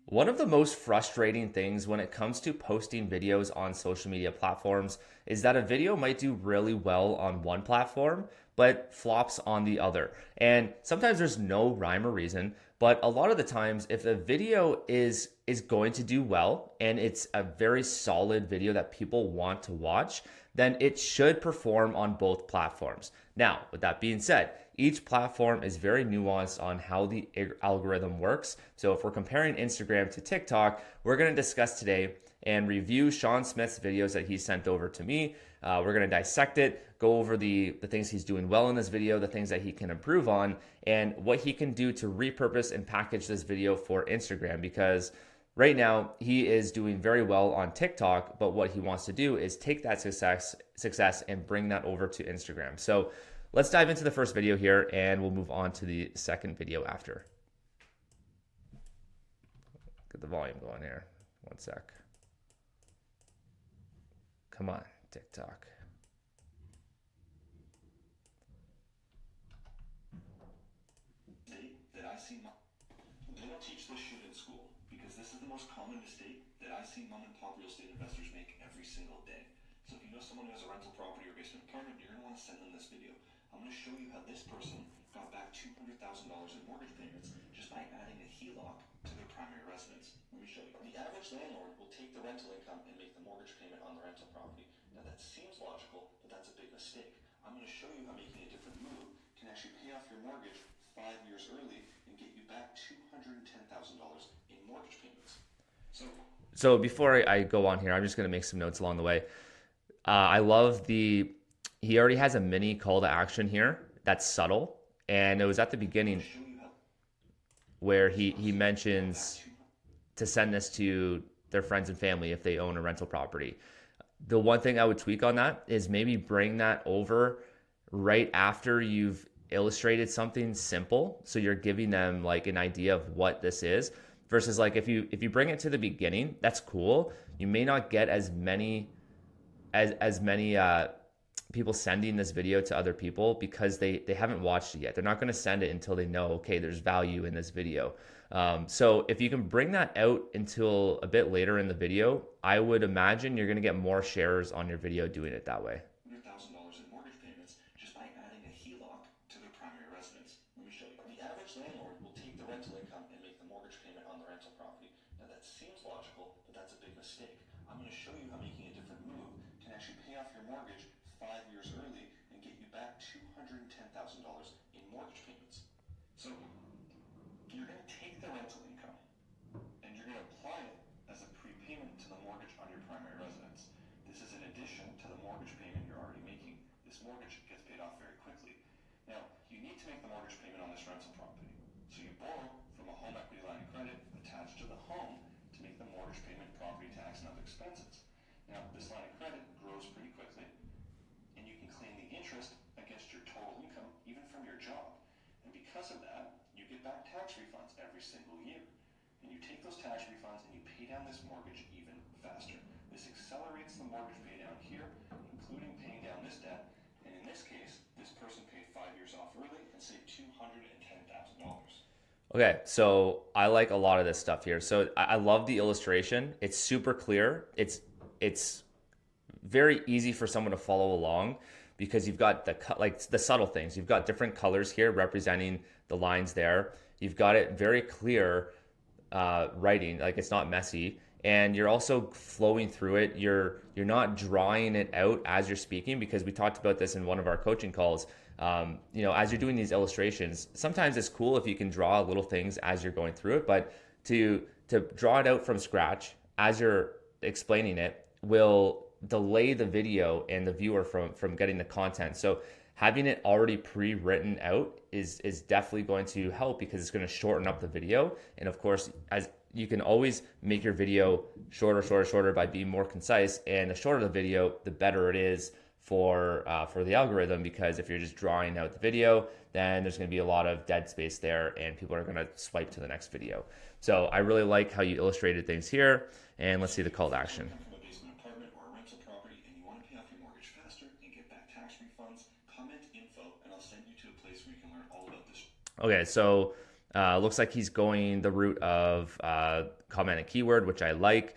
One of the most frustrating things when it comes to posting videos on social media platforms is that a video might do really well on one platform, but flops on the other. And sometimes there's no rhyme or reason, but a lot of the times if a video is going to do well and it's a very solid video that people want to watch, then it should perform on both platforms. Now, with that being said, each platform is very nuanced on how the algorithm works. So if we're comparing Instagram to TikTok, we're going to discuss today and review Sean Smith's videos that he sent over to me. We're going to dissect it, go over the things he's doing well in this video, the things that he can improve on, and what he can do to repurpose and package this video for Instagram. Because right now he is doing very well on TikTok, but what he wants to do is take that success and bring that over to Instagram. So let's dive into the first video here and we'll move on to the second video after. Get the volume going here. One sec. Come on, TikTok. That I see, they don't teach this shit in school because this is the most common mistake that I see mom and pop real estate investors make every single day. So if you know someone who has a rental property or basement apartment, you're going to want to send them this video. I'm going to show you how this person got back $200,000 in mortgage payments just by adding a HELOC to their primary residence. Let me show you. The average landlord will take the rental income and make the mortgage payment on the rental property. Now that seems logical, but that's a big mistake. I'm going to show you how making a different move can actually pay off your mortgage 5 years early and get you back $210,000 in mortgage payments. So before I go on here, I'm just going to make some notes along the way. I love he already has a mini call to action here that's subtle. And it was at the beginning where he mentions to send this to their friends and family if they own a rental property. The one thing I would tweak on that is maybe bring that over right after you've illustrated something simple. So you're giving them like an idea of what this is versus like if you bring it to the beginning, that's cool. You may not get as many people sending this video to other people because they haven't watched it yet. They're not going to send it until they know, okay, there's value in this video. So if you can bring that out until a bit later in the video, I would imagine you're going to get more shares on your video doing it that way. $100,000 in mortgage payments just by adding a HELOC to their primary residence. Let me show you. The average landlord will take the rental income and make the mortgage payment on the rental property. Now that seems logical, but that's a big mistake. I'm going to show you how making a different move can actually pay off your mortgage 5 years early and get you back $210,000 in mortgage payments. So you're going to take the rental income and you're going to apply it as a prepayment to the mortgage on your primary residence. This is in addition to the mortgage payment you're already making. This mortgage gets paid off very quickly. Now, you need to make the mortgage payment on this rental property. So you borrow from a home equity line of credit attached to the home to make the mortgage payment, property tax, and other expenses. Now, this line of credit grows pretty quickly, and you can claim the interest against your total income, even from your job. And because of that, you get back tax refunds every single year. And you take those tax refunds and you pay down this mortgage even faster. This accelerates the mortgage pay down here, including paying down this debt. And in this case, this person paid 5 years off early and saved $210,000. Okay, so I like a lot of this stuff here. So I love the illustration. It's super clear. It's very easy for someone to follow along because you've got the subtle things. You've got different colors here representing the lines there. You've got it very clear writing, like it's not messy, and you're also flowing through it. You're not drawing it out as you're speaking, because we talked about this in one of our coaching calls. As you're doing these illustrations, sometimes it's cool if you can draw little things as you're going through it, but to draw it out from scratch as you're explaining it will delay the video and the viewer from getting the content. So having it already pre-written out is definitely going to help, because it's going to shorten up the video. And of course, as you can always make your video shorter by being more concise, and the shorter the video, the better it is for the algorithm, because if you're just drawing out the video, then there's going to be a lot of dead space there and people are going to swipe to the next video. So I really like how you illustrated things here, and let's see the call to action. From a basement apartment or a rental property and you want to pay off your mortgage faster and get back tax refunds, comment info and I'll send you to a place where you can learn all about this. Okay, so Looks like he's going the route of comment and keyword, which I like.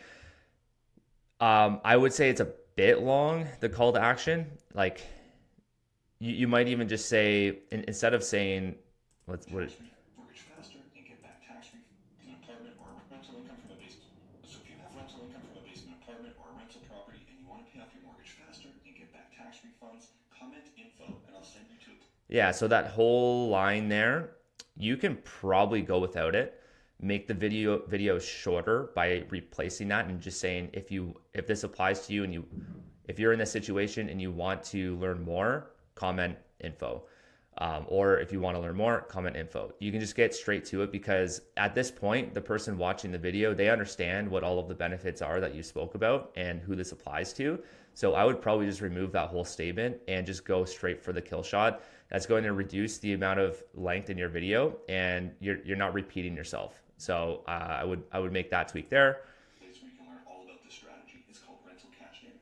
I would say it's a bit long, the call to action. Like you might even just say, instead of saying, what Tax free, mortgage faster, and get back tax free an apartment or a rental income from a basement. So if you have rental income from a basement apartment or a rental property and you want to pay off your mortgage faster and get back tax refunds, comment info and I'll send you to it. Yeah, so that whole line there, you can probably go without it. Make the video shorter by replacing that and just saying, if this applies to you and if you're in this situation and you want to learn more, comment info. Or if you want to learn more, comment info. You can just get straight to it, because at this point, the person watching the video, they understand what all of the benefits are that you spoke about and who this applies to. So I would probably just remove that whole statement and just go straight for the kill shot. That's going to reduce the amount of length in your video, and you're not repeating yourself. So I would make that tweak there. Place where you can learn all about this strategy. It's called rental cash game.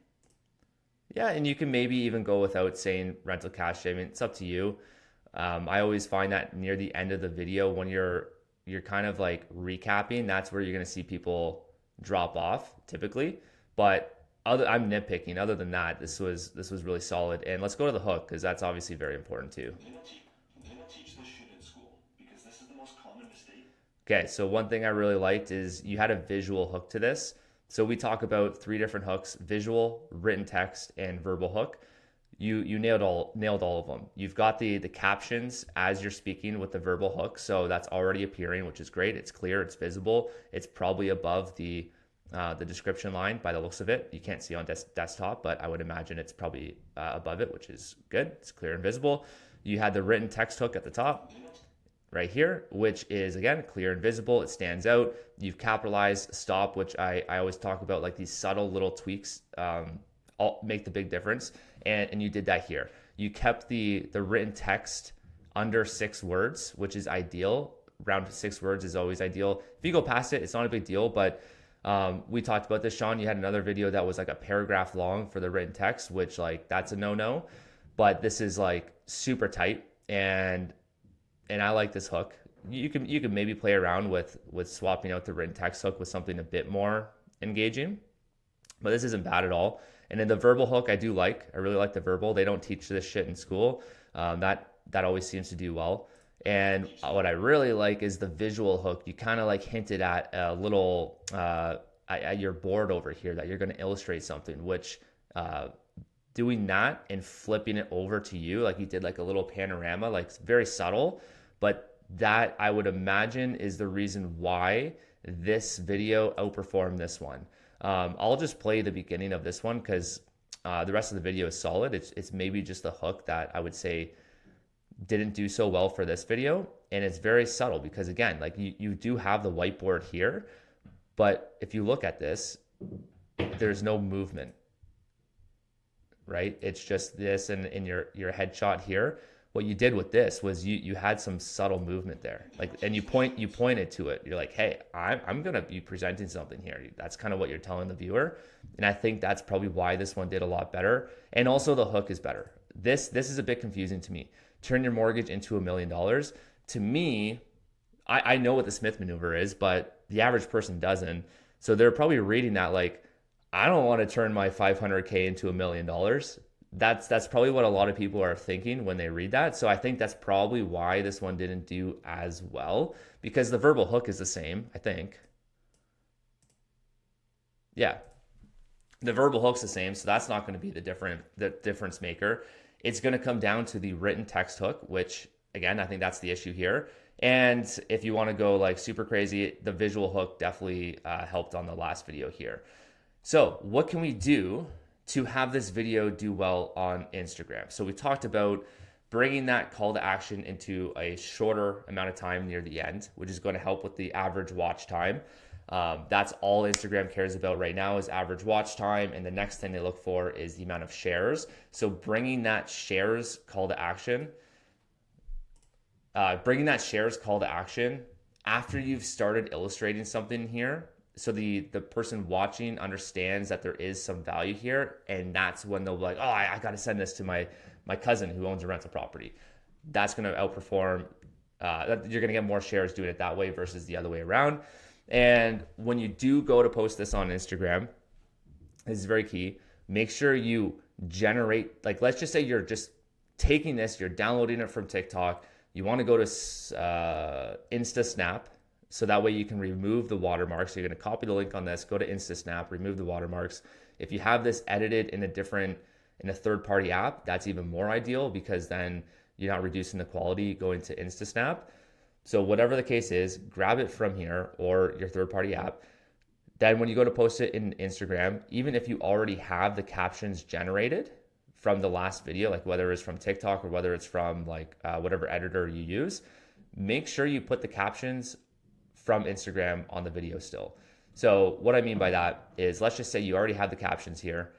Yeah, and you can maybe even go without saying rental cash statement. It's up to you. I always find that near the end of the video, when you're kind of like recapping, that's where you're going to see people drop off typically. But I'm nitpicking. Other than that, this was really solid. And let's go to the hook, because that's obviously very important too. They don't teach this shit in school because this is the most common mistake. Okay, so one thing I really liked is you had a visual hook to this. So we talk about three different hooks: visual, written text, and verbal hook. You nailed all of them. You've got the captions as you're speaking with the verbal hook, so that's already appearing, which is great. It's clear, it's visible. It's probably above the description line by the looks of it. You can't see on desktop, but I would imagine it's probably above it, which is good. It's clear and visible. You had the written text hook at the top right here, which is again clear and visible. It stands out. You've capitalized stop, which I always talk about, like these subtle little tweaks all make the big difference. And you did that here. You kept the written text under 6 words, which is ideal. Around 6 words is always ideal. If you go past it, it's not a big deal. But we talked about this, Sean. You had another video that was like a paragraph long for the written text, which like that's a no-no. But this is like super tight, and I like this hook. You can maybe play around with swapping out the written text hook with something a bit more engaging, but this isn't bad at all. And then the verbal hook, I do like. I really like the verbal. They don't teach this shit in school. That always seems to do well. And what I really like is the visual hook. You kind of like hinted at a little at your board over here that you're going to illustrate something, which doing that and flipping it over to you, like you did like a little panorama, like very subtle, but that I would imagine is the reason why this video outperformed this one. I'll just play the beginning of this one because the rest of the video is solid. It's maybe just the hook that I would say didn't do so well for this video. And it's very subtle because, again, like you do have the whiteboard here, but if you look at this, there's no movement, right? It's just this and in your headshot here. What you did with this was you had some subtle movement there, like, and you pointed to it. You're like, hey, I'm gonna be presenting something here. That's kind of what you're telling the viewer, and I think that's probably why this one did a lot better. And also the hook is better. This is a bit confusing to me. Turn your mortgage into $1 million. To me, I know what the Smith maneuver is, but the average person doesn't. So they're probably reading that like, I don't want to turn my 500K into $1 million. That's probably what a lot of people are thinking when they read that. So I think that's probably why this one didn't do as well, because the verbal hook is the same, I think. Yeah, the verbal hook's the same, so that's not going to be the difference maker. It's going to come down to the written text hook, which again, I think that's the issue here. And if you want to go like super crazy, the visual hook definitely helped on the last video here. So what can we do to have this video do well on Instagram? So we talked about bringing that call to action into a shorter amount of time near the end, which is going to help with the average watch time. That's all Instagram cares about right now is average watch time. And the next thing they look for is the amount of shares. So bringing that shares call to action, after you've started illustrating something here, so the person watching understands that there is some value here, and that's when they'll be like, oh, I got to send this to my cousin who owns a rental property. That's going to outperform you're going to get more shares doing it that way versus the other way around. And when you do go to post this on Instagram, this is very key. Make sure you generate, like, let's just say you're just taking this, you're downloading it from TikTok. You want to go to Insta Snap, so that way you can remove the watermarks. So you're going to copy the link on this, go to Insta Snap, remove the watermarks. If you have this edited in a third-party app, that's even more ideal, because then you're not reducing the quality going to Insta Snap. So whatever the case is, grab it from here or your third-party app. Then when you go to post it in Instagram, even if you already have the captions generated from the last video, like whether it's from TikTok or whether it's from like whatever editor you use, make sure you put the captions from Instagram on the video still. So what I mean by that is, let's just say you already have the captions here.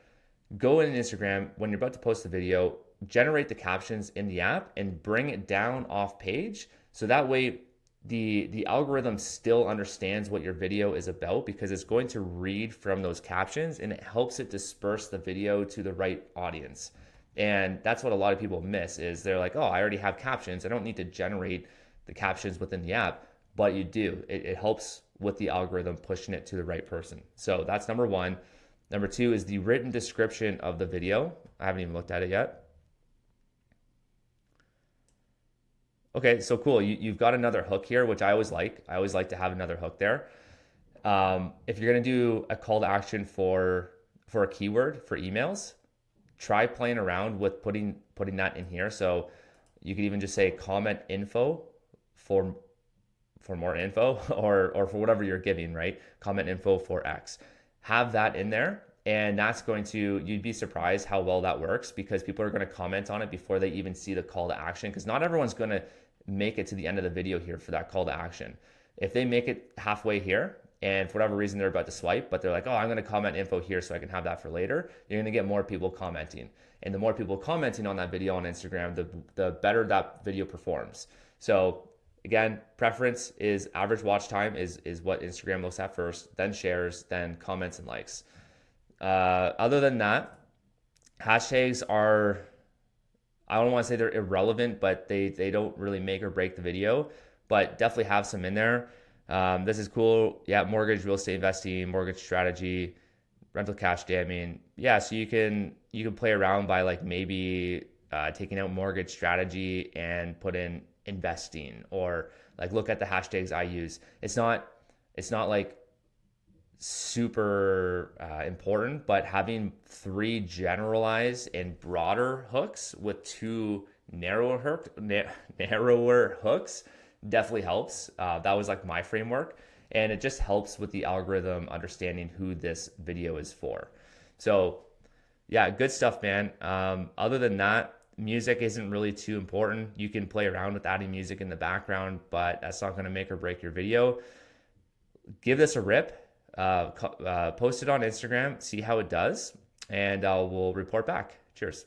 Go in Instagram, when you're about to post the video, generate the captions in the app and bring it down off page. So that way the algorithm still understands what your video is about, because it's going to read from those captions and it helps it disperse the video to the right audience. And that's what a lot of people miss, is they're like, oh, I already have captions, I don't need to generate the captions within the app. But you do. It helps with the algorithm pushing it to the right person. So that's number one. Number two is the written description of the video. I haven't even looked at it yet. Okay, so cool. You've got another hook here, which I always like. I always like to have another hook there. If you're going to do a call to action for a keyword for emails, try playing around with putting that in here. So you could even just say comment info for more info, or for whatever you're giving, right? Comment info for X. Have that in there, and that's going to, you'd be surprised how well that works, because people are going to comment on it before they even see the call to action, because not everyone's going to make it to the end of the video here for that call to action. If they make it halfway here and for whatever reason they're about to swipe, but they're like, oh, I'm going to comment info here so I can have that for later, you're going to get more people commenting. And the more people commenting on that video on Instagram, the better that video performs. So again, preference is average watch time is what Instagram looks at first, then shares, then comments and likes. Other than that, hashtags are, I don't want to say they're irrelevant, but they don't really make or break the video, but definitely have some in there. This is cool. Yeah, mortgage, real estate investing, mortgage strategy, rental cash damming. Yeah, so you can play around by like maybe taking out mortgage strategy and put in investing, or like look at the hashtags I use. It's not like super important, but having 3 generalized and broader hooks with 2 narrower hooks definitely helps. That was like my framework, and it just helps with the algorithm understanding who this video is for. So yeah, good stuff, man. Other than that, music isn't really too important. You can play around with adding music in the background, but that's not going to make or break your video. Give this a rip. Post it on Instagram, see how it does, and we'll report back. Cheers.